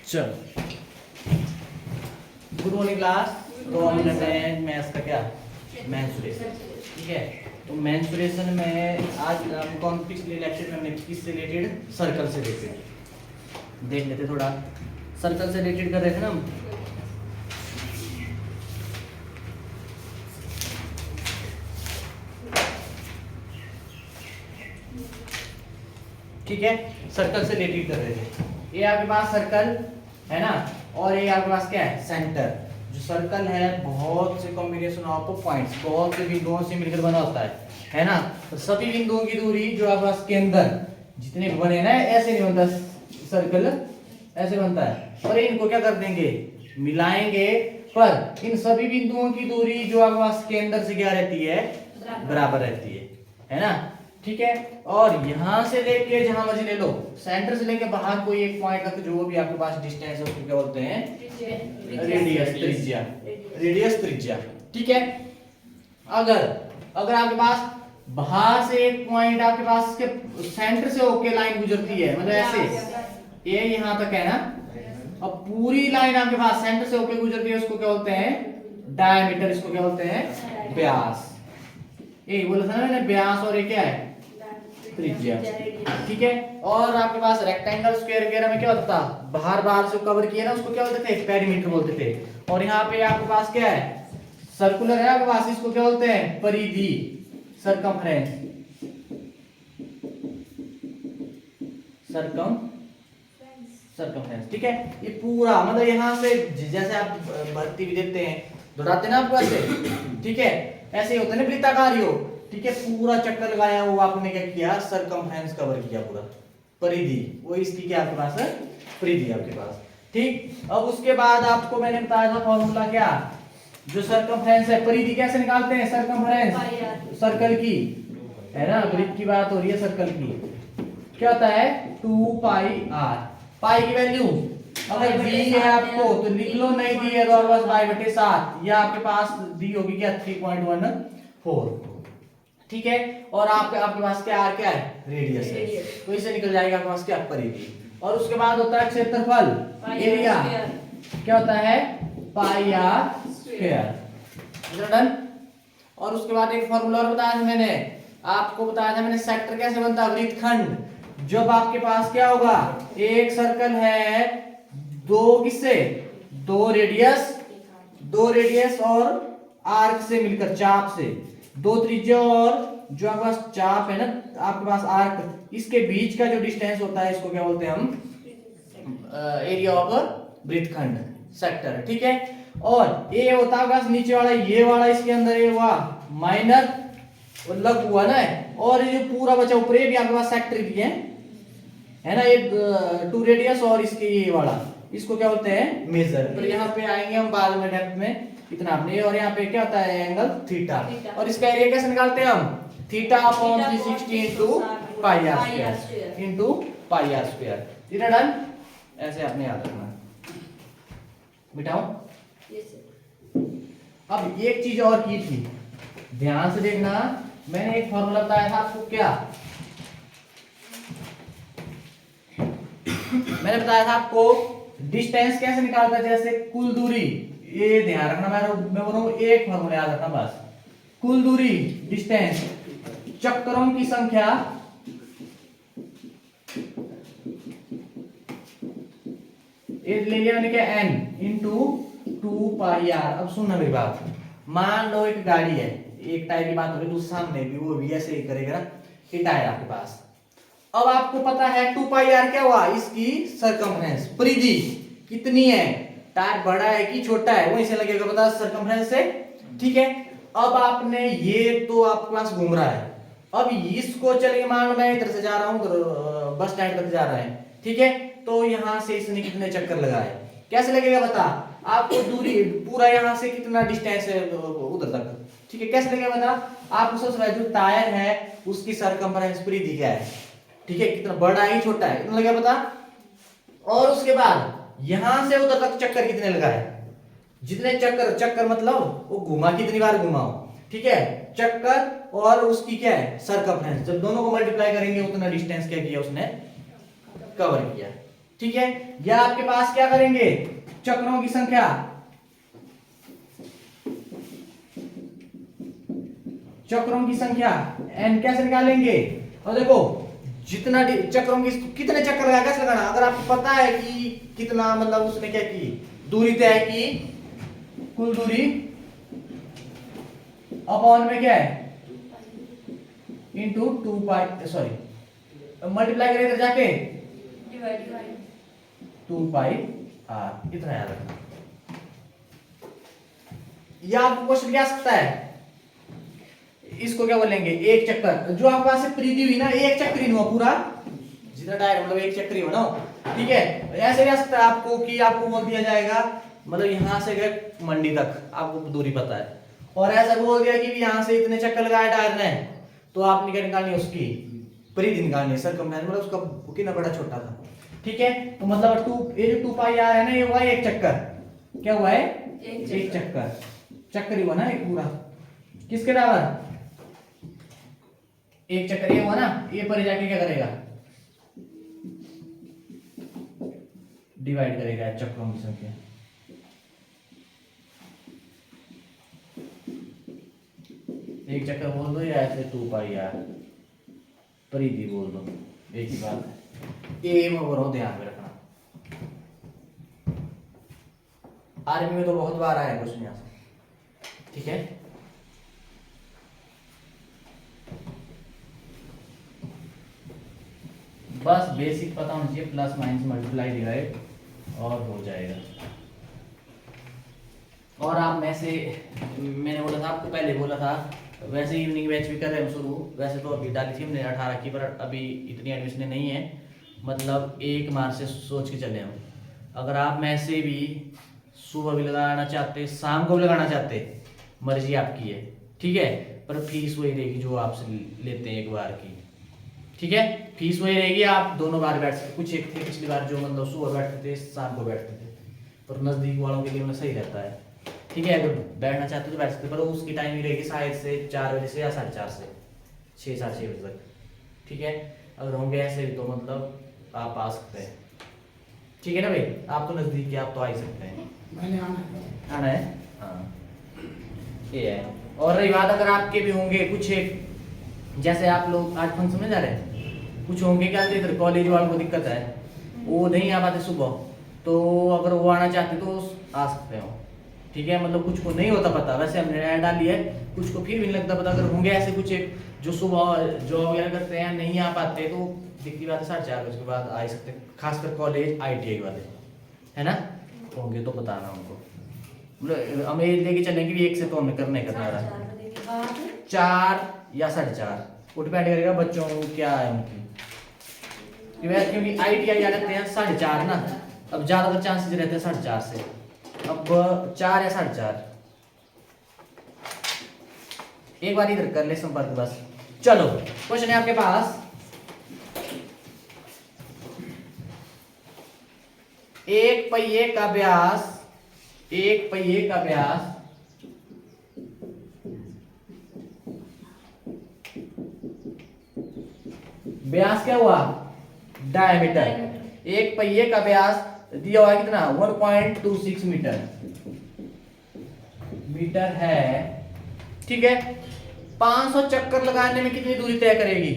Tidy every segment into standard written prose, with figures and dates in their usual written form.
चलो, good morning class. तो हम करते हैं मैथ्स का क्या मेंसुरेशन, ठीक है। तो मेंसुरेशन में आज हम कौन पिछले लेक्चर में हमने किससे रिलेटेड सर्कल से रिलेटेड देख लेते, थोड़ा सर्कल से रिलेटेड कर रहे थे ना हम। ठीक है, सर्कल से रिलेटेड कर रहे थे। ये आपके पास सर्कल है ना, और ये आपके पास क्या है सेंटर। जो सर्कल है बहुत से कॉम्बिनेशन ऑफ पॉइंट्स, बहुत से बिंदुओं से मिलकर बना होता है ना। तो सभी बिंदुओं की दूरी जो आपके पास के अंदर जितने बने ना, ऐसे नहीं बनता सर्कल, ऐसे बनता है। और इनको क्या कर देंगे, मिलाएंगे। पर इन सभी बिंदुओं की दूरी जो आपके पास के अंदर से क्या रहती है, बराबर रहती है ना। ठीक है, और यहां से लेके जहां मर्जी ले लो, सेंटर से लेके बाहर कोई एक पॉइंट तक जो भी आपके पास डिस्टेंस है उसको क्या बोलते हैं, रेडियस, त्रिज्या, रेडियस त्रिज्या। ठीक है, अगर आपके पास बाहर से एक पॉइंट आपके पास के सेंटर से होके लाइन गुजरती है, मतलब ऐसे ये यहां तक है ना, अब पूरी लाइन आपके पास सेंटर से होके गुजरती है, उसको क्या बोलते हैं डायमीटर, इसको क्या बोलते हैं व्यास। ये बोला था ना मैंने, व्यास और ये क्या है त्रिज्या। ठीक है, और आपके पास रेक्टेंगल, स्क्वायर वगैरह में क्या होता था, बाहर से कवर किया ना, उसको क्या बोलते थे, पेरीमीटर बोलते थे। और यहाँ पे आपके पास क्या है, सर्कुलर है आपके पास, इसको क्या बोलते हैं परिधि, सरकमफ्रेंस, सरकमफ्रेंस। ठीक है, ये पूरा मतलब यहाँ से जैसे आप भर्ती भी देते हैं, दौड़ाते ना आपको ऐसे, ठीक है, ऐसे ही होता है ना वृत्ताकार योग। ठीक है, पूरा चक्कर लगाया, वो आपने क्या किया, सरकमफ्रेंस कवर किया पूरा, परिधि, वो इसकी क्या आपके पास है, परिधि आपके पास। ठीक, अब उसके बाद आपको मैंने बताया था फॉर्मूला क्या, जो सरकमफ्रेंस है, परिधि कैसे निकालते हैं, सरकमफ्रेंस सर्कल की है ना, वृत्त की बात हो रही है, सर्कल की क्या होता है 2 पाई r। पाई की वैल्यू अगर दी है आपको तो लिख लो, नहीं दी है तो आपके पास पाई बटे 7, या आपके पास दी होगी क्या 3.14। ठीक है, और आपके पास क्या r क्या है, रेडियस है, तो इससे निकल जाएगा आपके पास क्या परिधि। और उसके बाद होता है क्षेत्रफल, एरिया क्या होता है पाई r स्क्वायर, डन। और उसके बाद एक फॉर्मूला और बताया था मैंने, आपको बताया था मैंने सेक्टर कैसे बनता है, वृत्तखंड। जब आपके पास क्या होगा, एक सर्कल है, दो किससे, दो रेडियस और आर्क से मिलकर, चाप से, दो त्रिज्या और जो आपके पास चाप है ना, आपके पास आर्क, इसके बीच का जो डिस्टेंस होता है, इसको क्या बोलते हैं हम एरिया ऑफ वृत्तखंड, सेक्टर। ठीक है, और ये होता है नीचे वाला, ये वाला इसके अंदर ये हुआ माइनर लग हुआ ना, और ये पूरा बचा ऊपर भी आपके पास सेक्टर भी है ना, ये 2 रेडियस और इसके ये वाला, इसको क्या बोलते हैं मेजर। तो यहाँ पे आएंगे हम बाद में डेप्थ में इतना आपने, और यहाँ पे क्या होता है एंगल थीटा, और इसका एरिया कैसे निकालते हैं हम, theta upon 360 into pi r square. इतना डन, ऐसे आपने याद रखना। बिठाओ, अब एक चीज और की थी, ध्यान से देखना, मैंने एक फॉर्मूला बताया था आपको, क्या मैंने बताया था आपको, डिस्टेंस कैसे निकालता है, जैसे कुल दूरी, ये ध्यान रखना, मैं बोल रहा हूं एक फॉर्मूला याद रखना बस, कुल दूरी डिस्टेंस, चक्करों की संख्या ये ले लिया मैंने क्या n इंटू 2 पाई r। अब सुनना मेरी बात, मान लो एक गाड़ी है, एक टायर की बात हो रही है, सामने भी वो भी ऐसे ही करेगा ना, ये टायर आपके पास। अब आपको पता है 2 पाई r क्या हुआ, इसकी सरकमफ्रेंस, परिधि कितनी है, टायर बड़ा है कि छोटा है, वहीं से लगेगा पता सरकमफ्रेंस से। ठीक है, अब आपने ये तो आपके पास घूम रहा है, अब इसको चलिए मान लो मैं इधर से जा रहा हूँ, बस स्टैंड तक जा रहा है, ठीक है, तो यहाँ से इसने कितने चक्कर लगाए, कैसे लगेगा बता, आपको दूरी पूरा यहाँ से कितना डिस्टेंस है उधर तक, ठीक है, कैसे लगेगा बता, आपको सबसे पहले जो टायर है उसकी सरकमफ्रेंस परिधि क्या है, ठीक है, कितना बड़ा है छोटा है, कितना लगेगा बता। और उसके बाद यहां से उधर तक चक्कर कितने लगाए, जितने चक्कर मतलब वो घुमा कितनी बार घुमाओ, ठीक है, चक्कर और उसकी क्या है सरकमफ्रेंस, जब दोनों को मल्टीप्लाई करेंगे उतना डिस्टेंस क्या किया उसने कवर किया। ठीक है, या आपके पास क्या करेंगे, चक्रों की संख्या, चक्रों की संख्या n कैसे निकालेंगे। और देखो जितना चक्रों की, कितने चक्कर लगा कैसे लगाना, अगर आपको पता है कि कितना मतलब उसने क्या की, दूरी तय की, कुल दूरी अपॉन में क्या है इंटू 2 पाई, सॉरी मल्टीप्लाई करें इधर जाके, डिवाइड 2 पाई r, इतना याद रखना। या आपको क्वेश्चन क्या आ सकता है, इसको क्या बोलेंगे, एक चक्कर, जो आपके पास से परिधि हुई ना, एक चक्कर ही हुआ पूरा, जितना डायरेक्ट मतलब एक चक्कर ही हो ना, ठीक है। ऐसे भी आ सकता है आपको कि आपको बोल दिया जाएगा मतलब यहां से गए मंडी तक, आपको दूरी पता है, और ऐसा बोल दिया कि यहां से इतने चक्कर लगाए टायर ने, तो आपने क्या निकालनी है, उसकी परिधि निकालनी है, सरकमफ्रेंस मतलब उसका कितना बड़ा छोटा था, ठीक है। तो मतलब 2, ये जो 2 पाई r है ना, ये हुआ एक चक्कर, क्या हुआ है, एक चक्कर, चक्कर ही हुआ ना एक पूरा, किसके बराबर, एक चक्कर ये हुआ ना, ये पर जाके क्या करेगा, डिवाइड करेगा चक्रों की संख्या। एक चक्कर बोल दो या ऐसे 2 पाई r, परिधि बोल दो, एक ही बात है, ये मैं बोल रहा हूं ध्यान में रखना, आर्मी में तो बहुत बार आया क्वेश्चन यहां से, ठीक है। बस बेसिक पता होना चाहिए, प्लस माइनस मल्टीप्लाई डिवाइड और हो जाएगा। और आप में से, मैंने बोला था आपको पहले बोला था, वैसे इवनिंग बैच भी कर रहे हैं शुरू, वैसे तो अभी डाली थी हमने 18 की, पर अभी इतनी एडमिशन नहीं है, मतलब 1 मार्च से सोच के चले हम। अगर आप में से भी सुबह भी लगाना चाहते, शाम को भी लगाना चाहते, मर्जी आपकी है, ठीक है, पर फीस वही रहेगी जो आपसे लेते हैं एक बार की, ठीक है, फीस वही रहेगी, आप दोनों बार बैठ सकते। कुछ एक थे पिछली बार जो मतलब सुबह बैठते थे, शाम को बैठते थे, पर नज़दीक वालों के लिए मतलब सही रहता है, ठीक है। अगर बैठना चाहते हो तो बैठ सकते, पर उसकी टाइमिंग रहेगी शायद से 4 बजे से या 4:30 से 6, 6:30 बजे तक, ठीक है। अगर होंगे ऐसे तो मतलब आप आ सकते हैं, ठीक है ना भाई, आप तो नज़दीक है, आप तो आ ही सकते हैं, मैंने आना है, हाँ ये है। और रही बात अगर आपके भी होंगे कुछ एक, जैसे आप लोग आज फंक्शन में जा रहे हैं, कुछ होंगे क्या इधर कॉलेज वालों को दिक्कत है, वो नहीं आ पाते सुबह, तो अगर वो आना चाहते तो आ सकते हो, ठीक है। मतलब कुछ को नहीं होता पता, वैसे हमने ऐड डाली है, कुछ को फिर भी नहीं लगता पता, अगर होंगे ऐसे कुछ एक जो सुबह जॉब वगैरह करते हैं नहीं आ पाते, तो दिखती बात है 4:30 बजे के बाद आ ही सकते, खासकर कॉलेज ITI वाले, है ना, होंगे तो बताना उनको, मतलब हमें लेके चलेंगे भी 1 से, तो हमें करने का रहा है 4 या 4:30, वो डिपेंड करेगा बच्चों को क्या है उनकी, क्योंकि ITI आ जाते हैं 4:30 ना, अब ज्यादातर चांसेस रहते हैं 4:30 से, अब 4 या 4:30, एक बार इधर कर ले संपर्क बस। चलो क्वेश्चन है आपके पास, एक पहिए का व्यास, एक पहिए का व्यास व्यास क्या हुआ, डायमीटर, एक पहिए का व्यास दिया हुआ है कितना, 1.26 मीटर है, ठीक है। 500 चक्कर लगाने में कितनी दूरी तय करेगी,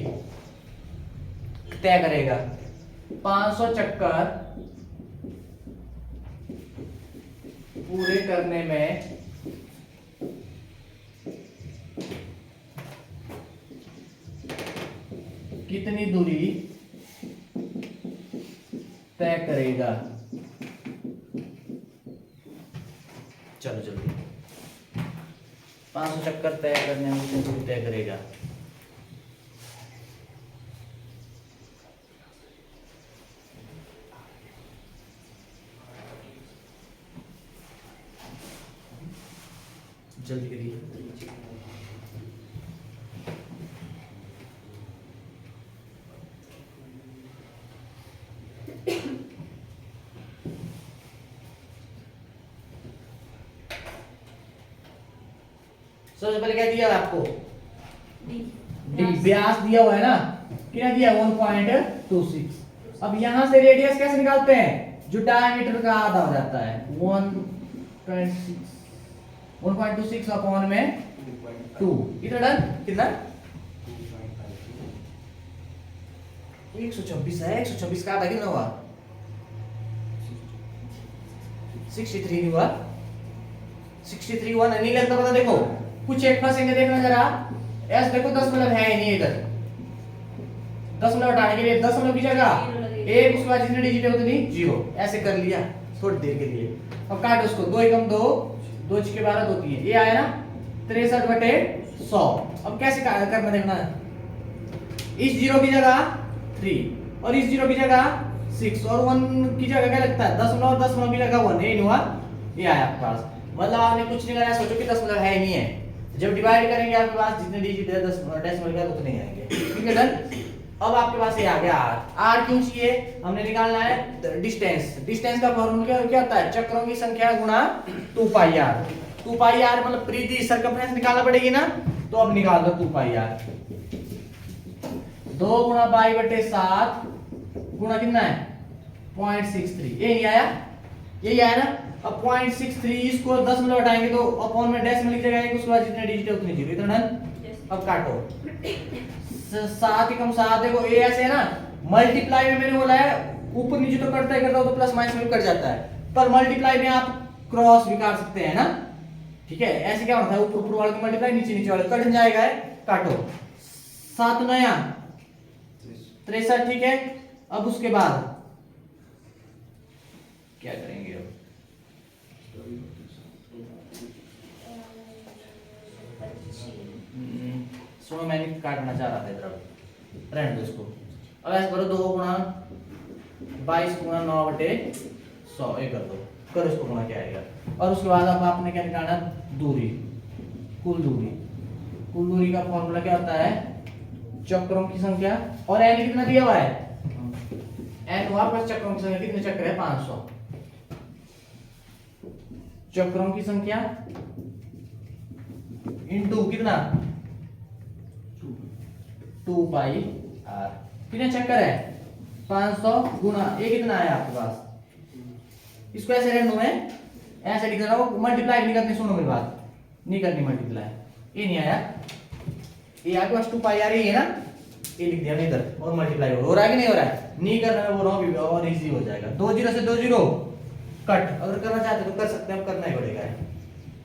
तय करेगा, 500 चक्कर पूरे करने में कितनी दूरी तय करेगा, चलो जल्दी, 500 चक्कर तय करने में कितनी दूरी तय करेगा, जल्दी करिए। सबसे पहले क्या दिया आपको, डी व्यास दिया हुआ है ना, कितना दिया 1.26, अब यहां से रेडियस कैसे निकालते हैं, जो डायमीटर का आधा हो जाता है 1.26 अपॉन में 2, इतना डन कितना 126 है, 126 का आधा कितना हुआ 63 हुआ, 63 हुआ। नहीं लगता पता, देखो कुछ एक फंसेंगे, देखना जरा ऐसे देखो, दशमलव है ही नहीं इधर, दशमलव हटाने के लिए दशमलव की जगह एक, उसके बाद जितने डिजिट है उतनी जीरो, ऐसे कर लिया थोड़ी देर के लिए। अब काट उसको, 2 एकम 2, 2 छके 12, 2 3, ये आया ना 63/100। अब कैसे करना देखना, इस जीरो की जगह 3 और इस जीरो की जगह 6 और 1 की जगह क्या लगता है दशमलव, दशमलव की जगह 1, ये नहीं हुआ, ये आया आपके पास। मतलब आपने कुछ नहीं कराया, सोचो कि दशमलव है ही नहीं है, जब डिवाइड करेंगे आपके पास जितने डिजिट है डेसिमल का उतने ही आएंगे, ठीक है डन। अब आपके पास ये आ गया r, r क्यों चाहिए, हमने निकालना है डिस्टेंस, डिस्टेंस का फॉर्मूला क्या होता है, चक्रों की संख्या गुणा 2 पाई r, 2 पाई r मतलब परिधि सर्कमफ्रेंस निकालना पड़ेगी ना, तो अब निकाल दो 2 पाई r, 2 गुणा पाई बटे 7 गुणा कितना है 0.63, ये नहीं आया, यही आया ना। अब 0.63 इसको दशमलव हटाएंगे तो अपॉन में डेसिमल की जगह है, उसके बाद जितने डिजिट है उतने जीरो, इतना डन। अब काटो 7 एकम 7, देखो ये ऐसे है ना, मल्टीप्लाई में मैंने बोला है ऊपर नीचे तो कटता ही करता हो, तो प्लस माइनस में भी कट जाता है, पर मल्टीप्लाई में आप क्रॉस भी काट सकते हैं ना, ठीक है। ऐसे क्या होता है, ऊपर ऊपर वाले की मल्टीप्लाई, नीचे नीचे वाले कट जाएगा है। काटो 7 नया 63, ठीक है। अब उसके बाद क्या करेंगे, अब सुनो मैंने काटना चाह रहा था इधर, रहने दो इसको। अब ऐसे करो 2 गुणा 22 गुणा 9/100, ये कर दो, करो इसको गुणा क्या आएगा। और उसके बाद अब आपने क्या निकालना, दूरी, कुल दूरी, कुल दूरी का फॉर्मूला क्या होता है चक्रों की संख्या, और n कितना दिया हुआ है n हुआ प्लस चक्रों की संख्या, कितने चक्र है 500, चक्रों की संख्या इनटू कितना 2 पाई r, कितने चक्कर है 500 गुना ये कितना आया आपके पास, इसको ऐसे रहने दो, मैं ऐसे लिख रहा हूं, मल्टीप्लाई नहीं करनी, सुनो मेरी बात, नहीं करनी मल्टीप्लाई, ये नहीं आया, ये आपके पास 2 पाई r ही है ना, ये लिख दिया इधर, और मल्टीप्लाई हो रहा है कि नहीं हो रहा है, नहीं करना मैं बोल रहा हूं, और इजी हो जाएगा, 2 0 से 2 0 कट, अगर करना चाहते तो कर सकते हैं, अब करना ही पड़ेगा।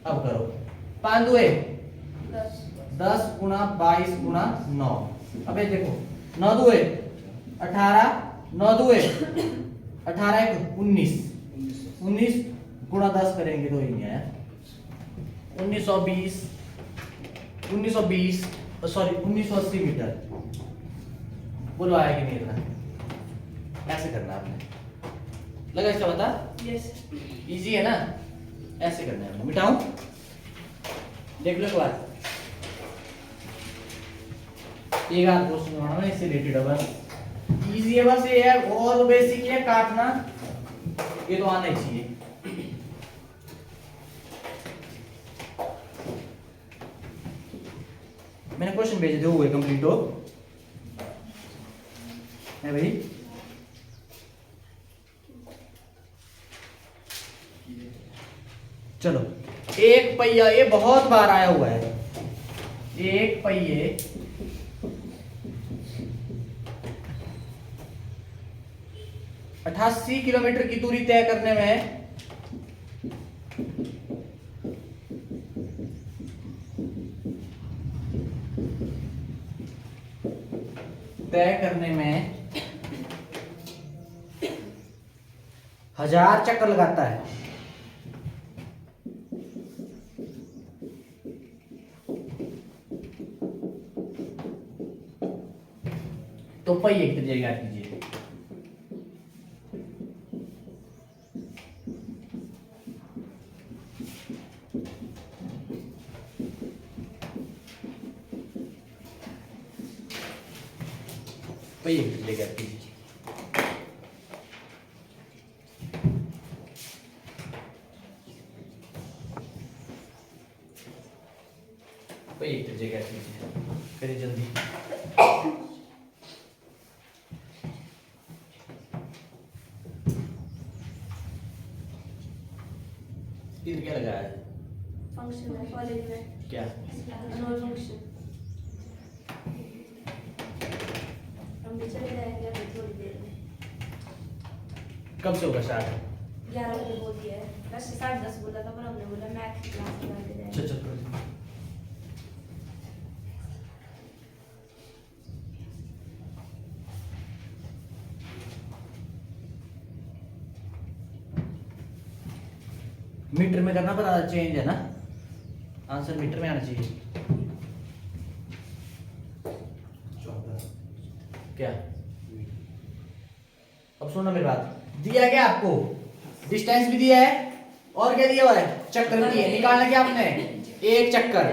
अब करो 5 2 10 गुणा 22 गुणा 9, अबे देखो 9 2 18, 9 2 18 1 19, 19 गुणा 10 करेंगे तो ही नहीं आया, 1920 सॉरी 1980 मीटर, बोलो आया कि नहीं इतना, ऐसे करना आपने, लगा इसका पता, यस इजी है ना, ऐसे करना है, मिटाऊं देख लो एक बार, एक आध क्वेश्चन बनाना इससे रिलेटेड है, बस इजी है, बस ये है, और बेसिक है काटना, ये तो आना ही चाहिए। मैंने क्वेश्चन भेजे थे, हुए कंप्लीट हो है भाई, चलो एक पहिया, ये बहुत बार आया हुआ है, एक पहिए 88 किलोमीटर की दूरी तय करने में में 1000 चक्कर लगाता है, तो पहिए कितनी जगह कीजिए, पहिए कितनी जगह कीजिए, पहिए कितनी जगह कीजिए, करिए जल्दी। इधर क्या लगाया है? फंक्शन है कॉलेज में। क्या? Annual function. हम भी चले जाएंगे अभी थोड़ी देर में। कब से होगा स्टार्ट? 11 बजे बोल दिया है, वैसे 10:30 बोला था, पर हमने बोला मैथ की क्लास लगा के जाएंगे। चल चल मीटर में करना पड़ा, चेंज है ना, आंसर मीटर में आना चाहिए। क्या? अब सुनो मेरी बात, दिया क्या आपको? डिस्टेंस भी दिया है और क्या दिया हुआ है? चक्कर भी है। निकालना क्या आपने? एक चक्कर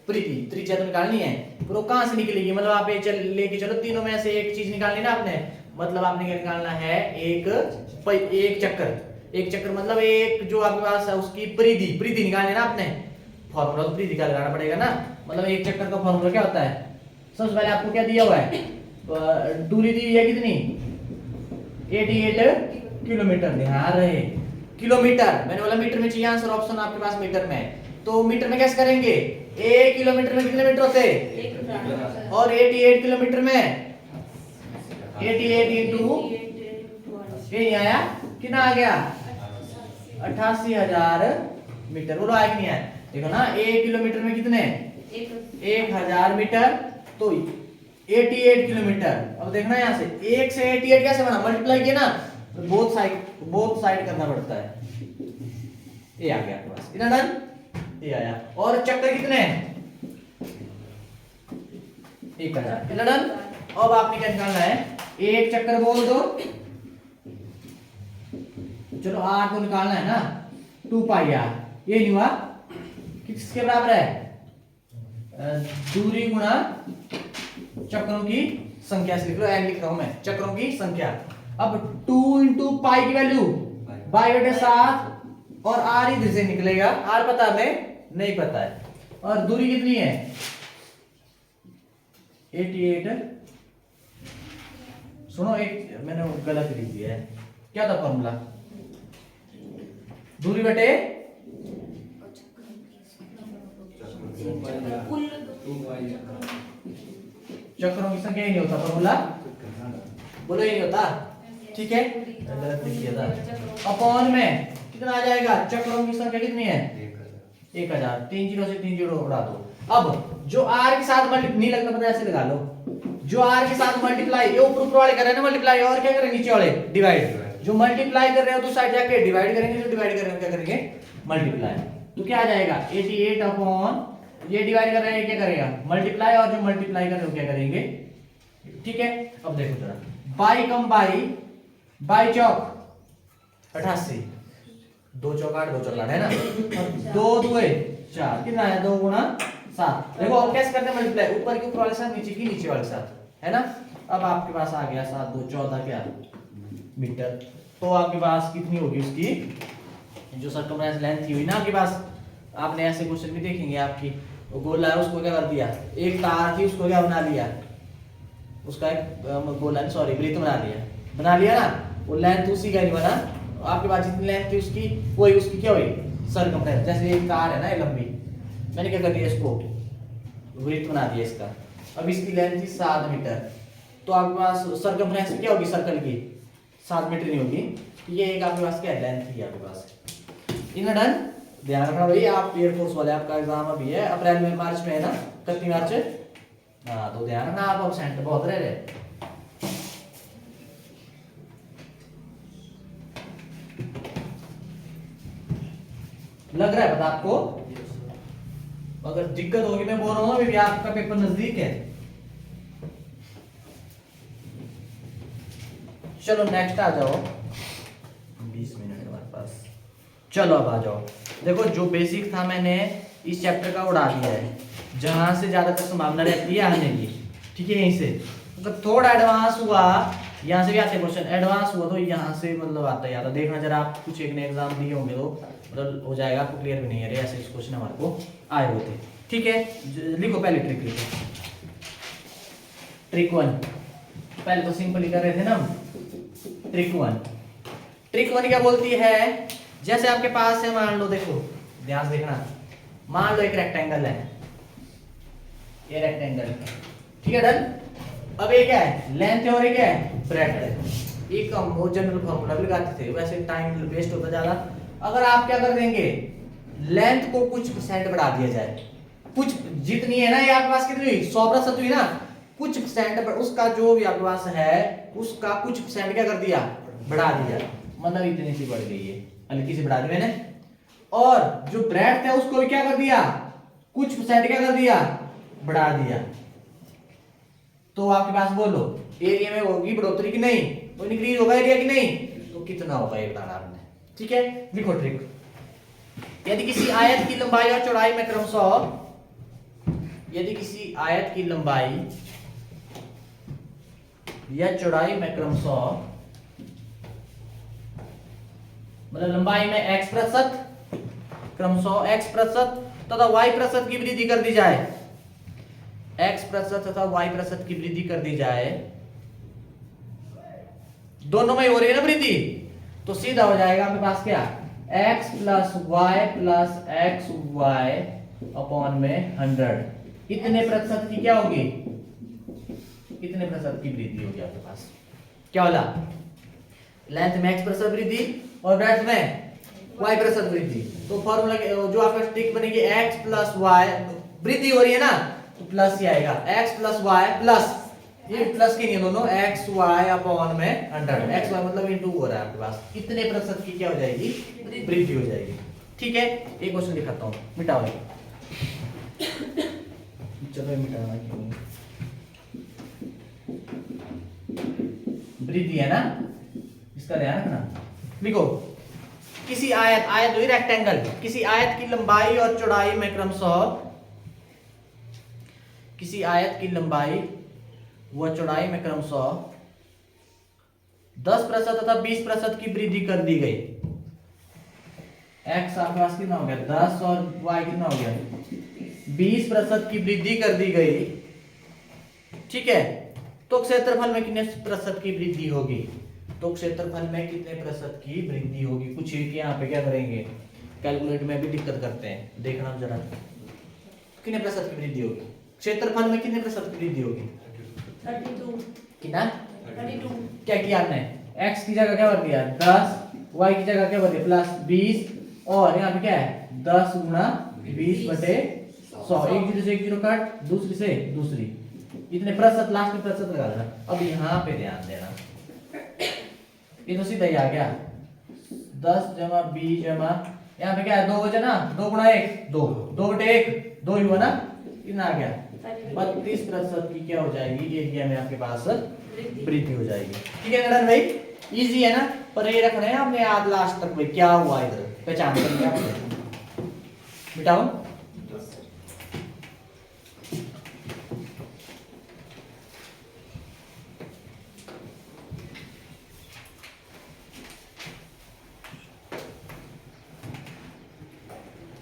त्रिज्या तो निकालनी है, पर वो कहां से निकलेगी? मतलब आप ये लेके चलो, तीनों में से एक चीज निकालनी ना आपने, मतलब आपने क्या निकालना है? एक चक्कर। एक चक्कर मतलब एक जो आपके पास है उसकी परिधि निकालनी ना आपने। फॉर्मूला तो परिधि का लगाना पड़ेगा ना, मतलब एक चक्कर का फॉर्मूला क्या होता है? सबसे पहले आपको क्या दिया हुआ है? दूरी दी है कितनी? 88 किलोमीटर। ध्यान रहे किलोमीटर, मैंने बोला मीटर में चाहिए आंसर, ऑप्शन आपके पास मीटर में है। तो मीटर में कैसे करेंगे? 1 किलोमीटर में कितने मीटर होते हैं? और 88 किलोमीटर में 88 इंटू ये आया, कितना आ गया? 88,000 मीटर। बोलो आया कि नहीं आया? देखो ना, 1 किलोमीटर में कितने? 1000 मीटर, तो 88 किलोमीटर। अब देखना यहाँ से 1 से 88 कैसे बना? मल्टीप्लाई किया ना, तो बोथ साइड करना पड़ता है। ये आ गया आपके पास, कितना डन? ये आया। और चक्कर कितने? 1000। कितना डन? अब आपने क्या निकालना है? एक चक्कर बोल दो, चलो आर को निकालना है ना, 2 पाई आर। ये नहीं हुआ, किसके बराबर है? दूरी गुणा चक्रों की संख्या से लिख लो, एन लिख रहा हूं मैं, चक्रों की संख्या। अब 2 इंटू पाई की वैल्यू बाई बटे 7, और आर इधर से निकलेगा। आर पता है हमें? नहीं पता है। और दूरी कितनी है? 88। सुनो, एक मैंने गलत लिख दिया है। क्या था फॉर्मूला? दूरी बटे चक्रों की संख्या ही नहीं होता फॉर्मूला, बोलो ये नहीं होता, ठीक है, गलत लिख दिया था। अपॉन में कितना आ जाएगा? चक्रों की संख्या कितनी है? 1000। 3 जीरो से 3 जीरो उड़ा दो। अब जो आर के साथ मल्टीप्लाई नहीं लगता, पता ऐसे लगा लो, जो आर के साथ मल्टीप्लाई, ये ऊपर वाले कर रहे हैं ना मल्टीप्लाई, और क्या करेंगे? नीचे वाले डिवाइड। जो मल्टीप्लाई कर रहे हो तो साइड जाके डिवाइड करेंगे, जो डिवाइड कर रहे हो क्या करेंगे? मल्टीप्लाई। तो क्या आ जाएगा? 88 अपॉन, ये डिवाइड कर रहे हैं, क्या करेगा? मल्टीप्लाई, और जो मल्टीप्लाई कर रहे हो क्या करेंगे? ठीक है। अब देखो जरा, बाई कम बाई चौक 88, 2 चौक 8, 2 चौक 8 है ना, 2 दुए 4, कितना है? 2 गुणा 7। देखो अब कैसे करते हैं मल्टीप्लाई? ऊपर के ऊपर वाले साथ, नीचे की नीचे वाले साथ, है ना। अब आपके पास आ गया 7 2 14 क्या मीटर। तो आपके पास कितनी होगी उसकी जो सर्कमफ्रेंस लेंथ थी हुई ना आपके पास? आपने ऐसे क्वेश्चन भी देखेंगे आपकी, वो गोला है उसको क्या कर दिया? एक तार थी उसको क्या बना लिया? उसका एक गोला, सॉरी, वृत्त बना लिया ना, वो लेंथ उसी का नहीं बना। आपके पास जितनी लेंथ थी उसकी, वही उसकी क्या हुई? सर्कमफ्रेंस। जैसे एक तार है ना, ये लंबी, मैंने क्या कर दिया? इसको वृत्त बना दिया इसका। अब इसकी लेंथ थी 7 मीटर, तो आपके पास सर्कमफ्रेंस क्या होगी सर्कल की? 7 मीटर नहीं होगी। ये एक आपके पास क्या है? लेंथ थी आपके पास। इन डन, ध्यान रखना भाई, आप एयरफोर्स वाले, आपका एग्जाम अभी है अप्रैल में, मार्च में है ना, 31 मार्च। हाँ, तो ध्यान रखना, आप एब्सेंट बहुत रह रहे। लग रहा है पता आपको? अगर दिक्कत होगी, मैं बोल रहा हूँ अभी आपका पेपर नजदीक है। चलो नेक्स्ट आ जाओ, 20 मिनट हमारे पास। चलो अब आ जाओ, देखो जो बेसिक था मैंने इस चैप्टर का उड़ा दिया है, जहां से ज्यादातर संभावना रहती है आने की, ठीक है। यहीं से अगर थोड़ा एडवांस हुआ, यहाँ से भी आते क्वेश्चन, एडवांस हुआ तो यहाँ से मतलब आता ही आता। देखना जरा, आप कुछ एक ने एग्जाम दिए होंगे तो मतलब हो जाएगा आपको, क्लियर भी नहीं है ऐसे क्वेश्चन हमारे को आए हुए थे, ठीक है। लिखो पहले ट्रिक लिखो, ट्रिक 1। पहले तो सिंपल ही कर रहे थे ना हम। ट्रिक 1 क्या बोलती है? जैसे आपके पास है, मान लो देखो ध्यान से देखना। मान लो एक रेक्टेंगल है, ये रेक्टेंगल, ठीक है, डन। अब ये क्या है, लेंथ है और ये क्या है, ब्रेड्थ है। एक हम वो जनरल फॉर्मूला भी लगाते थे, वैसे टाइम वेस्ट होता ज्यादा। अगर आप क्या कर देंगे, लेंथ को कुछ परसेंट बढ़ा दिया जाए, कुछ जितनी है ना, ये आपके पास कितनी हुई, 100% हुई ना, कुछ परसेंट पर उसका जो भी आपके पास है उसका कुछ परसेंट क्या कर दिया, बढ़ा दिया, मतलब इतनी सी बढ़ गई है, हल्की सी बढ़ा दी मैंने। और जो ब्रेड्थ है उसको भी क्या कर दिया, कुछ परसेंट क्या कर दिया, बढ़ा दिया। तो आपके पास बोलो एरिया में होगी बढ़ोतरी की नहीं, तो इंक्रीज होगा एरिया की नहीं, तो कितना होगा ये बताना आपने, ठीक है। लिखो ट्रिक। यदि किसी आयत की लंबाई और चौड़ाई में क्रमशः, यदि किसी आयत की लंबाई या चौड़ाई में क्रमशः, मतलब लंबाई में x%, क्रमशः x% तथा y% की वृद्धि कर दी जाए, x% तथा y% की वृद्धि कर दी जाए, दोनों में हो रही है ना वृद्धि, तो सीधा हो जाएगा आपके पास क्या, x plus y plus x y upon में 100, इतने प्रतिशत की क्या होगी, इतने प्रतिशत की वृद्धि होगी आपके पास। क्या होला, लेंथ में x% वृद्धि और ब्रेड्थ में y% वृद्धि। तो फॉर्मूला जो आपका ट्रिक बनेगी, x प्लस वाई, वृद्धि हो रही है ना, तो प्लस ही आएगा, x प्लस वाई प्लस, ये प्लस की नहीं दोनों, एक्स वाई अपॉन में 100, एक्स वाई मतलब इनटू हो रहा है आपके पास, कितने प्रतिशत की क्या हो जाएगी, वृद्धि हो जाएगी, ठीक है। एक क्वेश्चन दिखाता हूँ, मिटाओ, चलो मिटाना क्यों, वृद्धि है ना, इसका ध्यान रखना। लिखो, किसी आयत, आयत हुई रेक्टेंगल, किसी आयत की लंबाई और चौड़ाई में क्रमशः, किसी आयत की लंबाई व चौड़ाई में क्रमशः 10% तथा 20% की वृद्धि कर दी गई। x आपके पास कितना हो गया 10 और y कितना हो गया 20% की वृद्धि कर दी गई, ठीक है। तो क्षेत्रफल में कितने प्रतिशत की वृद्धि होगी, तो क्षेत्रफल में कितने प्रतिशत की वृद्धि होगी, कुछ यहाँ पे क्या करेंगे, कैलकुलेट में भी दिक्कत करते हैं, देखना जरा कितने प्रतिशत की वृद्धि होगी, क्षेत्रफल में कितने प्रतिशत की वृद्धि होगी, 32, कितना 32, क्या किया आपने, x की जगह क्या भर दिया 10, y की जगह क्या भर दिया प्लस 20, और यहाँ पे क्या है 10 गुणा 20/100, एक जीरो से एक जीरो काट, दूसरी से दूसरी, इतने प्रतिशत, लास्ट में प्रतिशत लगा देना। अब यहाँ पे ध्यान देना, ये तो सीधा ही आ गया 10 जमा 20 जमा, यहाँ पे क्या है 2 बचे ना, 2 गुणा 1 2, 2/1 2 ही हुआ ना, कितना आ गया 32% की क्या हो जाएगी, एरिया में आपके पास वृद्धि हो जाएगी, ठीक है नड़न भाई, इजी है ना। पर ये रखना है आपने याद लास्ट तक भाई क्या हुआ इधर पहचान करनी है आपने, मिटाओ।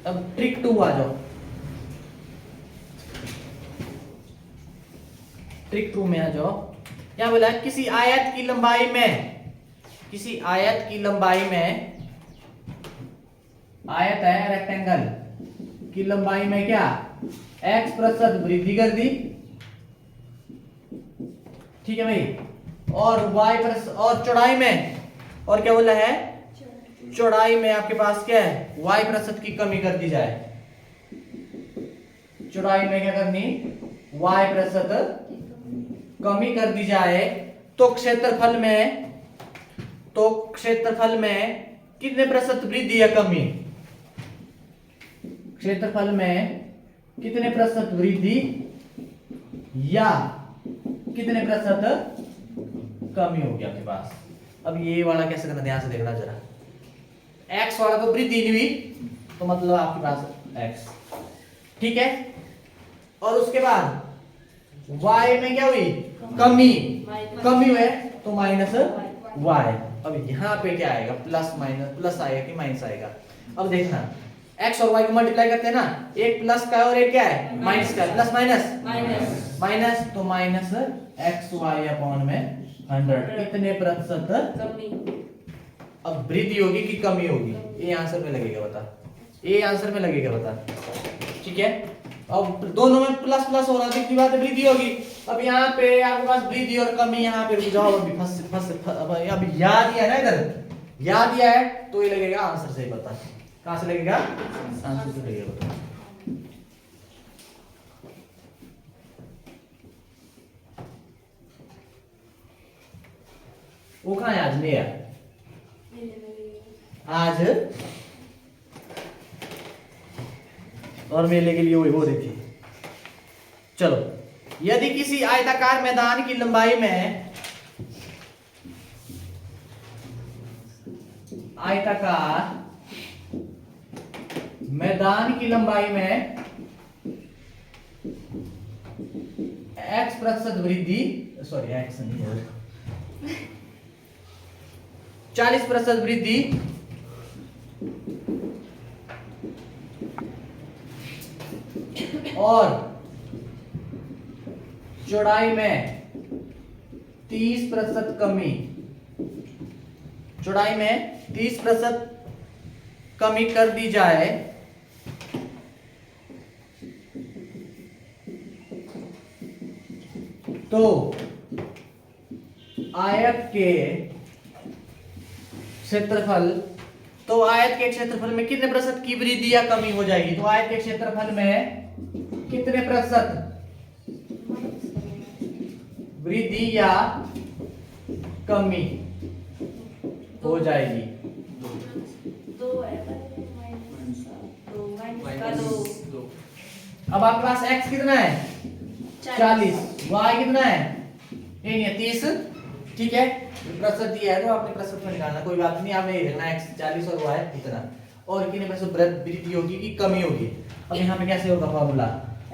अब ट्रिक 2 आ जाओ, ट्रिक 2 में आ जाओ। क्या बोला, किसी आयत की लंबाई में, किसी आयत की लंबाई में, आयत है रेक्टेंगल की लंबाई में क्या x% वृद्धि कर दी, ठीक है भाई, और y% और चौड़ाई में, और क्या बोला है, चौड़ाई में आपके पास क्या है y% की कमी कर दी जाए, चौड़ाई में क्या करनी y% कमी कर दी जाए, तो क्षेत्रफल में, तो क्षेत्रफल में कितने प्रतिशत वृद्धि या कमी, क्षेत्रफल में कितने प्रतिशत वृद्धि या कितने प्रतिशत कमी होगी आपके पास। अब ये वाला कैसे करना, ध्यान से देखना जरा, x वाला तो वृद्धि नहीं हुई, तो मतलब आपके पास x, ठीक है, और उसके बाद y में क्या हुई कमी, कमी हुई तो माइनस y। अब यहाँ पे क्या आएगा, प्लस माइनस, प्लस आएगा कि माइनस आएगा। अब देखना x और y को मल्टीप्लाई करते हैं ना, एक प्लस का है और एक क्या है माइनस का है, प्लस माइनस माइनस, माइनस, तो माइनस xy अपॉन में 100, कितने प्रतिशत कमी, अब वृद्धि होगी कि कमी होगी, ये आंसर में लगेगा, बता ये आंसर में लगेगा बता। ठीक है, अब दोनों में प्लस प्लस हो रहा है, कितनी बात है, वृद्धि होगी। अब यहाँ पे आपके पास वृद्धि और कमी, यहाँ पे जाओ अभी फंस फंस अब याद दिया है ना, इधर याद दिया है तो ये लगेगा आंसर से बता। कहां से लगेगा, आंसर से लगेगा बता। वो कहाँ है आज, ले आज और मेले के लिए वही हो रही थी। चलो, यदि किसी आयताकार मैदान की लंबाई में x प्रतिशत वृद्धि, सॉरी x नहीं है, 40% वृद्धि और चौड़ाई में 30% कमी, चौड़ाई में 30% कमी कर दी जाए तो आयत के क्षेत्रफल में कितने प्रतिशत की वृद्धि या कमी हो जाएगी। तो आयत के क्षेत्रफल में कितने प्रतिशत वृद्धि या कमी हो जाएगी। अब आपके पास x कितना है, 40, y कितना है, ये नहीं है 30। ठीक है, प्रतिशत दिया है तो आपने प्रतिशत में निकालना, कोई बात नहीं, आपने ये देखना x 40 और y इतना, और कितने प्रतिशत वृद्धि होगी कि कमी होगी। अब यहाँ पे कैसे होगा formula,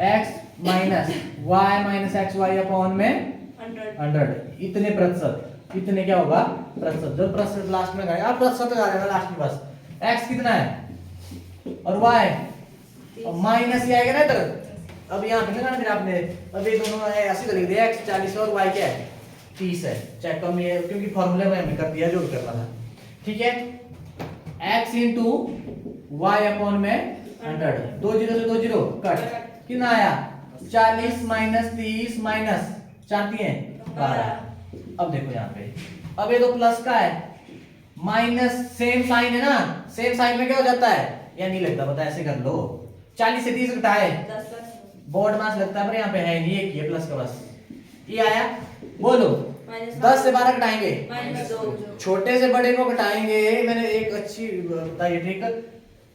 x minus y minus x y upon में 100, इतने प्रतिशत, इतने क्या होगा प्रतिशत, जब प्रतिशत लास्ट में लगाएगा, आप प्रतिशत लगा देना लास्ट में बस। x कितना है और y, और माइनस ये आएगा ना इधर, अब यहाँ पे लगाना फिर आपने, अब ये दोनों है ऐसे कर दिया, x 40 और y क्या है 30 है, चाहे कम है क्योंकि फॉर्मूले में हमने कर दिया जो भी करना था। ठीक है, x इंटू वाई अपॉन में 100, 2 जीरो से 2 जीरो कट, कितना आया 40 माइनस 30 माइनस 4 है 12। अब देखो यहाँ पे, अब ये तो प्लस का है, माइनस सेम साइन है ना, सेम साइन में क्या हो जाता है, या नहीं लगता पता, ऐसे कर लो, 40 से 30 घटाए बोर्ड मास लगता है, पर यहाँ पे है नहीं, एक ही प्लस का बस, ये आया। बोलो 10 से 12 घटाएंगे, छोटे से बड़े को घटाएंगे, मैंने एक अच्छी बताई ट्रिक,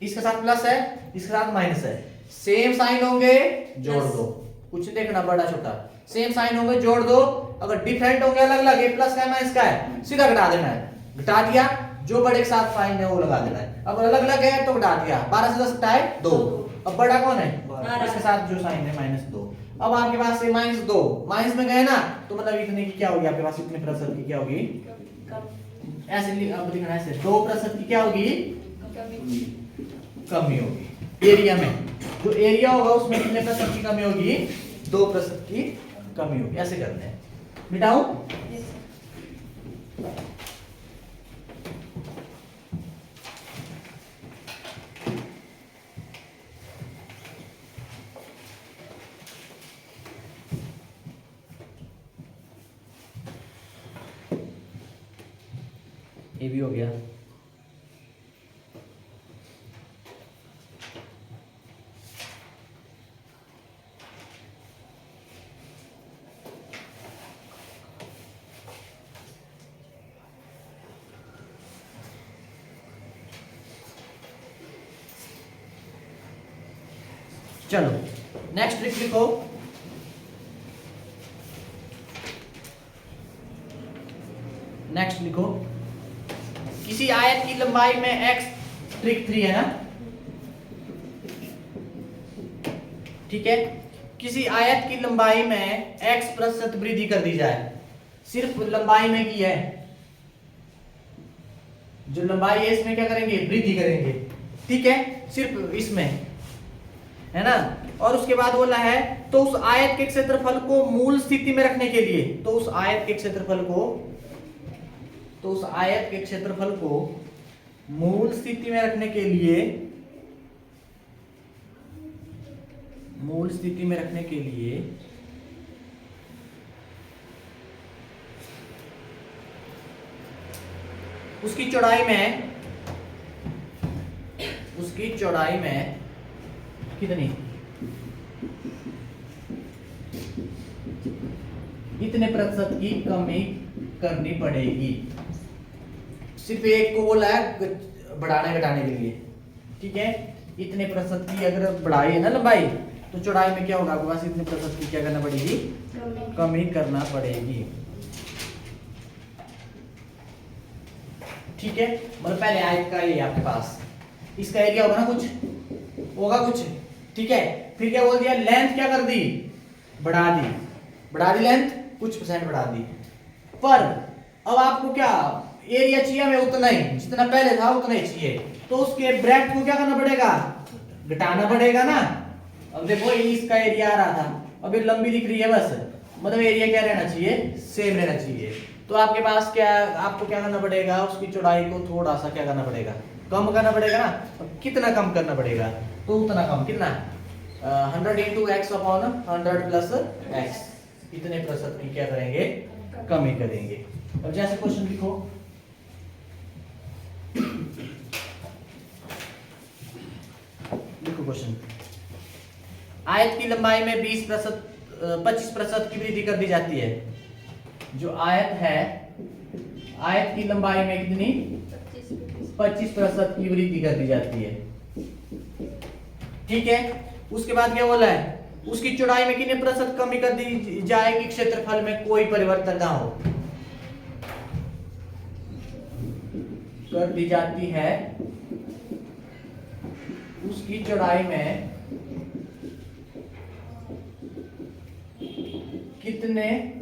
इसके साथ प्लस है इसके साथ माइनस है, सेम साइन होंगे जोड़ दो, कुछ देखना बड़ा छोटा, सेम साइन होंगे जोड़ दो, अगर डिफरेंट होंगे अलग अलग, ये प्लस का है माइनस का है, सीधा घटा देना है, घटा दिया, जो बड़े के साथ साइन है वो लगा देना है, अब अलग अलग है तो घटा दिया, 12 से 10 घटाए 2, अब बड़ा कौन है, इसके साथ जो साइन है -2। अब आपके पास से -2 माइनस में गए ना, तो मतलब इतने की क्या होगी आपके पास, इतने प्रतिशत की क्या होगी, ऐसे अब लिखना है ऐसे, 2% की क्या होगी, कमी होगी। एरिया में जो एरिया होगा उसमें कितने प्रतिशत की कमी होगी, 2% की कमी होगी, ऐसे करते हैं। मिटाऊं, ये भी हो गया। चलो नेक्स्ट ट्रिक लिखो, नेक्स्ट लिखो, किसी आयत की लंबाई में x, ट्रिक 3 है ना, ठीक है, किसी आयत की लंबाई में x प्रतिशत वृद्धि कर दी जाए, सिर्फ लंबाई में की है, जो लंबाई है इसमें क्या करेंगे, वृद्धि करेंगे, ठीक है, सिर्फ इसमें है ना, और उसके बाद बोला है तो उस आयत के क्षेत्रफल को मूल स्थिति में रखने के लिए, तो उस आयत के क्षेत्रफल को मूल स्थिति में रखने के लिए मूल स्थिति में रखने के लिए उसकी चौड़ाई में कितनी, इतने प्रतिशत की कमी करनी पड़ेगी। सिर्फ एक को बोला है बढ़ाने घटाने के लिए, ठीक है। इतने प्रतिशत की अगर बढ़ाई है ना लंबाई, तो चौड़ाई में क्या होगा आपके पास, इतने प्रतिशत की क्या करना पड़ेगी, कमी करना पड़ेगी, ठीक है। मतलब पहले आयत का ये आपके पास इसका एरिया होगा ना, कुछ, ठीक है। फिर क्या बोल दिया, लेंथ क्या कर दी, बढ़ा दी लेंथ कुछ % बढ़ा दी। पर अब आपको क्या एरिया चाहिए, हमें उतना ही, जितना पहले था उतना ही चाहिए, तो उसके ब्रेथ को क्या करना पड़ेगा, घटाना पड़ेगा ना। अब देखो इसका एरिया आ रहा था, अब ये लंबी दिख रही है बस, मतलब एरिया क्या रहना चाहिए, सेम रहना चाहिए। तो आपके पास आपको क्या करना पड़ेगा, उसकी चौड़ाई को थोड़ा सा क्या करना पड़ेगा, कम करना पड़ेगा ना। अब कितना कम करना पड़ेगा, तो उतना कम, कितना 100 × x अपॉन 100 प्लस x, इतने प्रतिशत की क्या करेंगे, कमी करेंगे। अब जैसे क्वेश्चन लिखो, क्वेश्चन, आयत की लंबाई में 25% की वृद्धि कर दी जाती है। जो आयत है, आयत की लंबाई में कितनी, 25% की वृद्धि कर दी जाती है, ठीक है। उसके बाद क्या बोला है, उसकी चौड़ाई में कितने प्रतिशत कमी कर दी जाएगी, क्षेत्रफल में कोई परिवर्तन ना हो, कर दी जाती है। उसकी चौड़ाई में कितने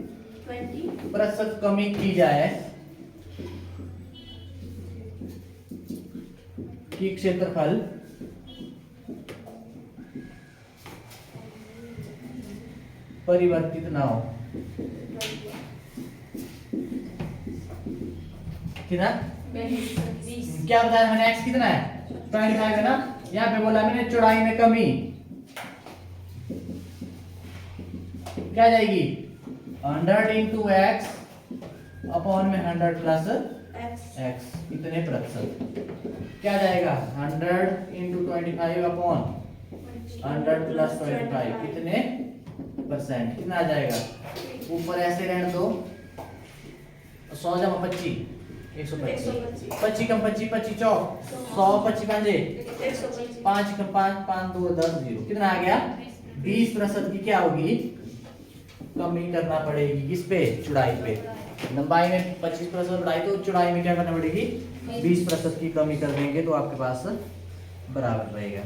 % कमी की जाए कि क्षेत्रफल परिवर्तित ना हो, कितना, क्या बताया मैंने, x कितना है, 25 है ना। यहाँ पे बोला मैंने चौड़ाई में कमी क्या जाएगी, 100 × x अपॉन में 100 प्लस x, इतने प्रतिशत क्या जाएगा, 100 × 25 अपॉन 100 प्लस 25, कितने %, कितना आ जाएगा, ऊपर ऐसे रहने दो, 100 जमा 25 125, 25 कम 25 25 चौक 100, 25 पांजे 5 कम 5 5 2 10 0, कितना आ गया, 20% की क्या होगी, कमी करना पड़ेगी, किस पे, चौड़ाई पे। लंबाई में 25% बढ़ाई तो चौड़ाई में क्या करना पड़ेगी, 20% की कमी कर देंगे तो आपके पास बराबर रहेगा।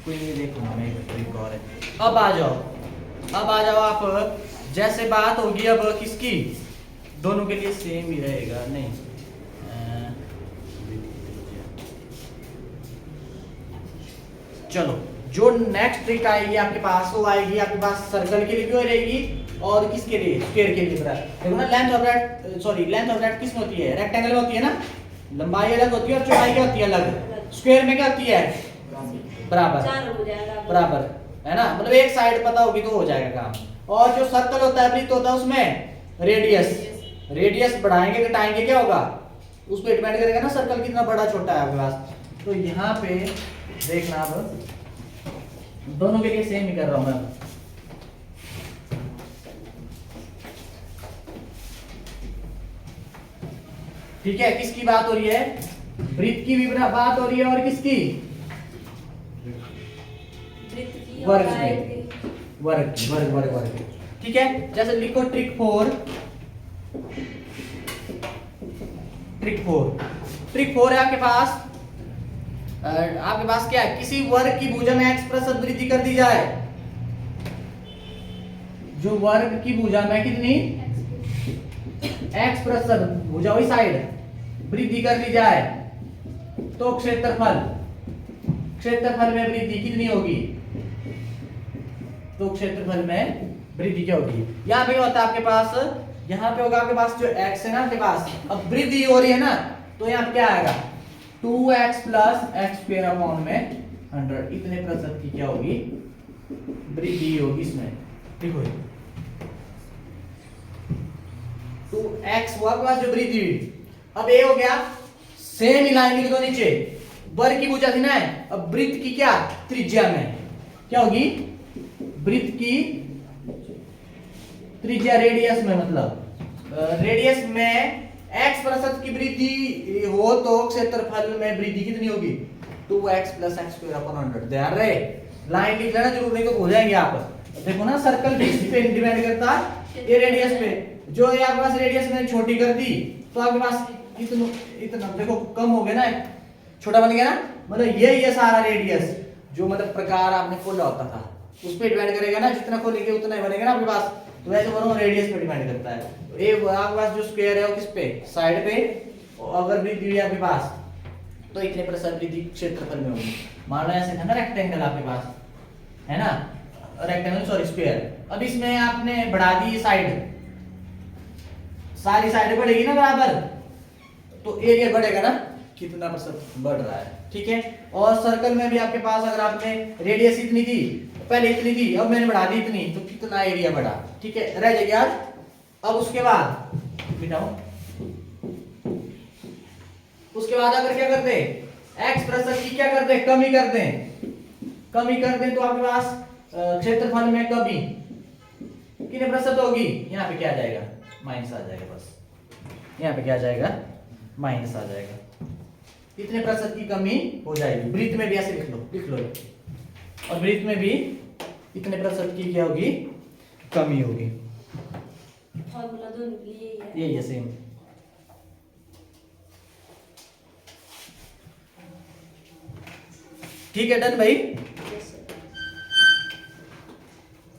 कोई नहीं, देखो मैं एक और है। अब आ जाओ आप, जैसे बात होगी अब किसकी, दोनों के लिए सेम ही रहेगा, नहीं चलो, जो नेक्स्ट ट्रिक आएगी आपके पास, वो आएगी आपके पास सर्कल के लिए क्यों रहेगी, और किसके लिए, स्क्वायर के लिए। देखो ना, लेंथ ऑफ दैट किस में होती है, रेक्टेंगल में होती है ना, लंबाई अलग होती है और चौड़ाई क्या होती है, अलग। स्क्वायर में क्या होती है, बराबर है ना, मतलब एक साइड पता होगी तो हो जाएगा काम। और जो सर्कल होता है, वृत्त होता है, उसमें रेडियस बढ़ाएंगे घटाएंगे क्या होगा, उस पर डिपेंड करेगा ना, सर्कल कितना बड़ा छोटा है आपके पास। तो यहाँ पे देखना, अब दोनों के लिए सेम ही कर रहा हूं मैं। ठीक है, किसकी बात हो रही है, वृत्त की भी बात हो रही है, और किसकी, वर्ग। ठीक है, जैसे लिखो ट्रिक 4 है आपके पास। क्या है, किसी वर्ग की भुजा में x% वृद्धि कर दी जाए, जो वर्ग की भुजा में कितनी x%, भुजा हुई साइड, वृद्धि कर दी जाए तो क्षेत्रफल में वृद्धि कितनी होगी? तो क्षेत्रफल में वृद्धि क्या होगी? यहाँ पे होता है आपके पास, यहाँ पे होगा आपके पास जो x है ना आपके पास, अब वृद्धि हो रही है ना, तो यहाँ पे क्या आएगा 2x plus x square upon में 100, इतने प्रतिशत की क्या होगी? वृद्धि होगी इसमें। देखो 2x हुआ प्लस जो वृद्धि हुई, अब ये हो गया सेम ही लाइन लिख दो नीचे, वर्ग की भुजा थी ना, अब वृत्त की क्या त्रिज्या में क्या होगी? वृत्त की त्रिज्या रेडियस में, मतलब रेडियस में x प्रतिशत की वृद्धि हो तो क्षेत्रफल में वृद्धि कितनी होगी? 2x plus x square upon 100। ध्यान रहे, लाइन लिख लेना जरूर, नहीं तो भूल जाएंगे आप। देखो ना सर्कल भी इस पे डिपेंड करता है, ये रेडियस पे, जो ये आपके पास रेडियस में छोटी कर दी तो आपके पास इतना देखो कम हो गया ना, छोटा बन गया ना, मतलब ये सारा रेडियस जो मतलब प्रकार आपने खोला होता था उस पे डिपेंड करेगा ना, जितना खोलेंगे उतना ही बनेगा ना आपके पास। तो वैसे बोलो रेडियस पे डिपेंड करता है। तो ये आपके पास जो स्क्वायर है वो किस पे? साइड पे, और अगर वृद्धि हुई आपके पास तो इतने प्रतिशत वृद्धि क्षेत्रफल में होगी। मान लो ऐसे था ना रेक्टेंगल आपके पास, है ना, रेक्टेंगल सॉरी स्क्वायर, अब इसमें आपने बढ़ा दी साइड, सारी साइड बढ़ेगी ना बराबर, तो एरिया बढ़ेगा ना, कितना प्रतिशत बढ़ रहा है, ठीक है। और सर्कल में भी आपके पास अगर आपने रेडियस इतनी थी, पहले इतनी थी, अब मैंने बढ़ा दी इतनी, तो कितना एरिया बढ़ा, ठीक है, रह जाएगी यार। अब उसके बाद बिठाओ, उसके बाद अगर क्या करते x प्रतिशत की क्या करते, कमी करते तो आपके पास क्षेत्रफल में कमी कितने प्रतिशत होगी? यहाँ पे क्या आ जाएगा? माइनस आ जाएगा, बस यहाँ पे क्या आ जाएगा? माइनस आ जाएगा, इतने प्रतिशत की कमी हो जाएगी। वृत्त में भी ऐसे लिख लो, और वृत्त में भी इतने प्रतिशत की क्या होगी? कमी होगी। फॉर्मूला दोनों के लिए यही है, यही है सेम। ठीक है, डन भाई।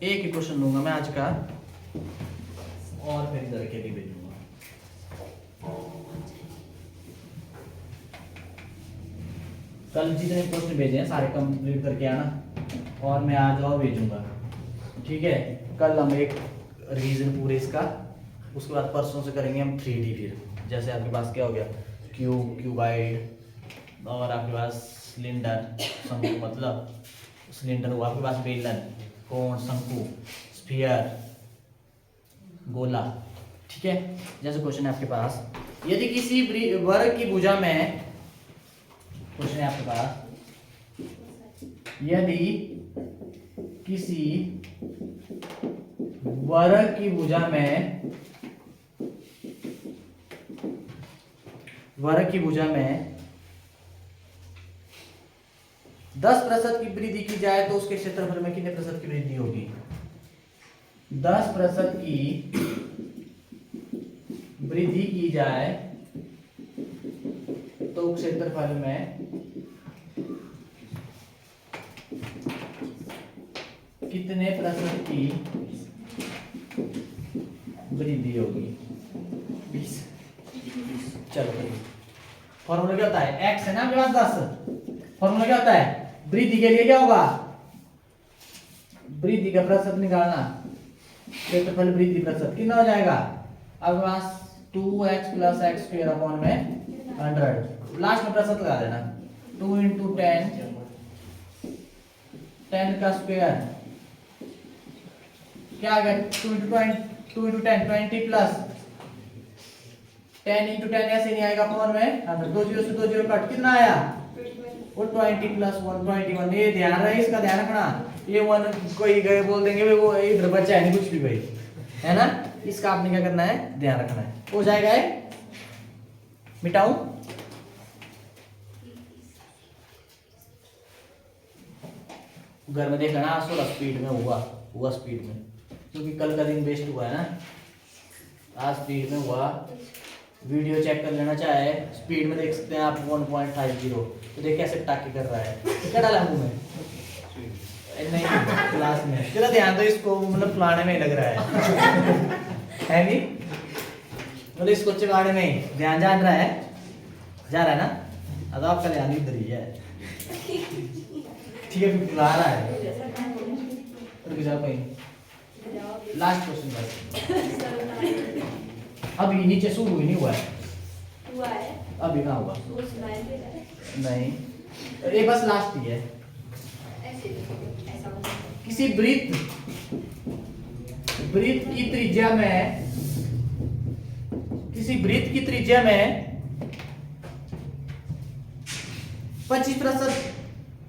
एक ही क्वेश्चन लूंगा मैं आज का, और फिर इधर के भी भेजूंगा। कल जितने प्रश्न भेजे हैं सारे कंप्लीट करके आना, और मैं आज और भेजूंगा, ठीक है। कल हम एक रिवीजन पूरे इसका, उसके बाद परसों से करेंगे हम 3D। फिर जैसे आपके पास क्या हो गया, क्यूबाइड, और आपके पास सिलेंडर, शंकु मतलब सिलेंडर हुआ आपके पास, बेलन, कोण, शंकु, स्फीयर, गोला, ठीक है। जैसे क्वेश्चन है आपके पास, यदि किसी वर्ग की भुजा में, क्वेश्चन है आपके पास, यदि किसी वर्ग की भुजा में 10% की वृद्धि की जाए तो उसके क्षेत्रफल में कितने प्रतिशत की वृद्धि होगी? 10% की वृद्धि की जाए तो क्षेत्रफल में कितने प्रतिशत की वृद्धि होगी? 20। चलो, फॉर्मूला क्या होता है? x है ना आपके पास 10, फॉर्मूला क्या होता है? वृद्धि के लिए क्या होगा? वृद्धि का प्रतिशत निकालना, क्षेत्रफल वृद्धि प्रतिशत कितना हो जाएगा आपके पास? 2x plus x square upon में 100, लास्ट में प्रतिशत लगा देना, 2 इंटू 10 का स्क्वायर क्या आ गया? 2 इंटू 10 20 प्लस 10 इंटू 10 ऐसे नहीं आएगा अपॉन में 100, 2 जीरो से 2 जीरो कट, कितना आया? वो 20 प्लस 121। ये ध्यान रहे, इसका ध्यान रखना, ये 1 कोई गए बोल देंगे भाई वो इधर बचा है नहीं कुछ भी भाई, है ना, इसका आपने क्या करना है? ध्यान रखना है। हो जाएगा ये, मिटाऊं? घर में देखा ना, 16 स्पीड में हुआ स्पीड में, क्योंकि कल का दिन वेस्ट हुआ है ना, आज स्पीड में हुआ। वीडियो चेक कर लेना, चाहे स्पीड में देख सकते हैं आप 1.50, तो देख कैसे टाके कर रहा है, क्या डाला मुंह में? नहीं, क्लास में चलो ध्यान दो, इसको मतलब फलाने में लग रहा है नहीं, मतलब इसको चिढ़ाने में ध्यान जान रहा है, जा रहा है ना? अब आपका ध्यान इधर ही है। ठीक है, फिर बुला रहा है। रुक जाओ कहीं। लास्ट क्वेश्चन बस। अभी नीचे शुरू ही नहीं हुआ है। हुआ है। अभी कहाँ हुआ? वो स्माइल दे रहा है। नहीं, ये बस लास्ट ही है। ऐसे ऐसा होता है। किसी वृत्त की त्रिज्या में, किसी वृत्त की त्रिज्या में 25%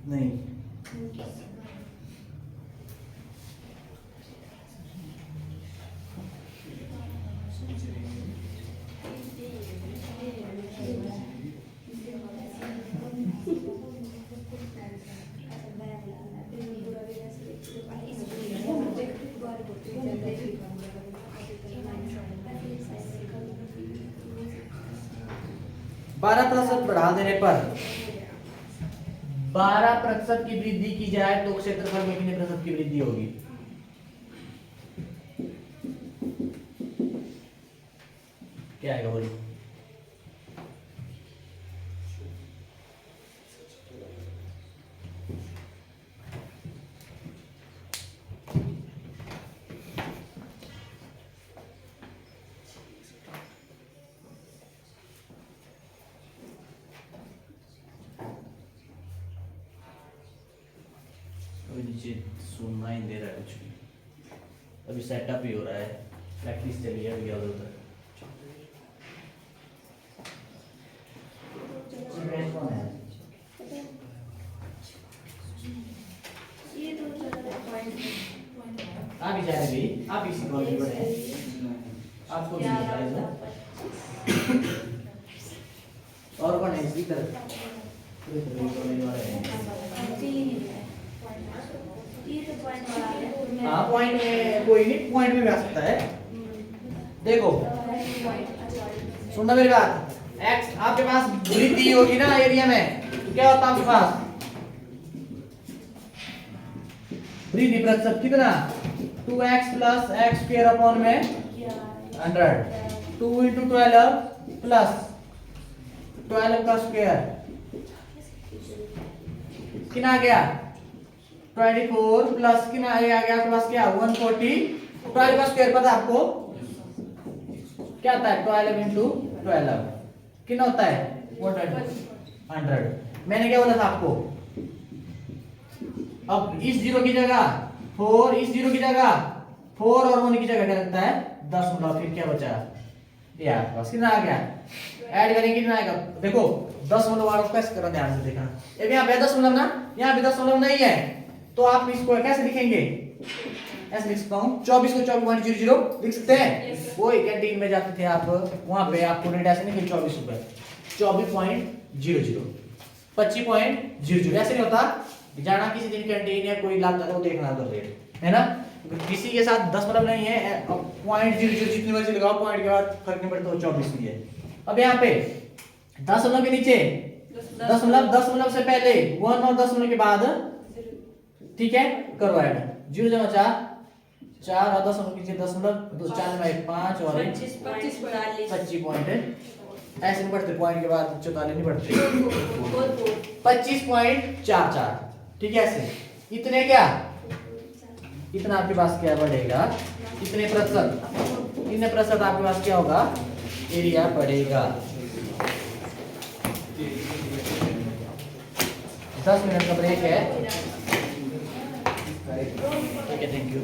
नहीं, बारह प्रतिशत बढ़ा देने पर 12% की वृद्धि की जाए तो क्षेत्रफल में कितने प्रतिशत की वृद्धि होगी? क्या आएगा बोलो? अभी नीचे सुनना ही दे रहा है कुछ भी, अभी सेटअप ही हो रहा है, प्रैक्टिस चली है अभी उधर। ये तो चला पॉइंट आप ही जाए भी, आप इसी कॉलेज में हैं, आपको भी बताइए। और कौन है इसी तरह? पूरे कॉलेज वाले हैं। ये तो पॉइंट वाला है। हाँ, पॉइंट में कोई नहीं, पॉइंट में भी आ सकता है। देखो सुनना मेरी बात, एक्स आपके पास वृद्धि होगी ना एरिया में, तो क्या होता है आपके पास? वृद्धि प्रतिशत कितना? 2x plus x square upon में 100, 2 into 12 प्लस 12 का स्क्वायर कितना आ गया? 24 प्लस कितना आ गया आपके पास? क्या 140, 12 का स्क्वायर पता है आपको क्या आता है? 12 into 12 कितना होता है? 100। मैंने क्या बोला था आपको? अब इस जीरो की जगह 4, इस जीरो की जगह 4 और 1 की जगह क्या लगता है? 10। फिर क्या बचा? ये आपके पास कितना आ गया? ऐड करेंगे कितना आएगा? देखो 10 वाला कैसे करना, ध्यान से देखना। अब यहाँ पे 10 ना, यहाँ पे 10 नहीं है, तो आप इसको कैसे लिखेंगे? ऐसे लिख सकता हूँ, 24 को 24.00 लिख सकते हैं। वो कैंटीन में जाते थे आप, वहां पे आपको रेट ऐसे नहीं कि 24 रुपए, 24.00, 25.00 ऐसे नहीं होता। जाना किसी दिन कैंटीन या कोई लाता है वो देखना उधर रेट है ना। किसी के साथ 10 नहीं है, 0.00 जितनी मर्जी लगाओ, पॉइंट के बाद फर्क नहीं पड़ता, 24 ही है। अब यहाँ पे 10 के नीचे 10 से पहले 1 और 10 के बाद, ठीक है, करो ऐड। 0 जमा 4 और 10 के नीचे 10 4 में 5 और 25 पॉइंट ऐसे नहीं बढ़ते, पॉइंट के बाद 44 नहीं बढ़ते, 25.44, ठीक है। ऐसे इतने क्या, इतना आपके पास क्या बढ़ेगा? इतने प्रतिशत आपके पास क्या होगा? एरिया बढ़ेगा। 10 मिनट का ब्रेक है, ठीक है, थैंक यू।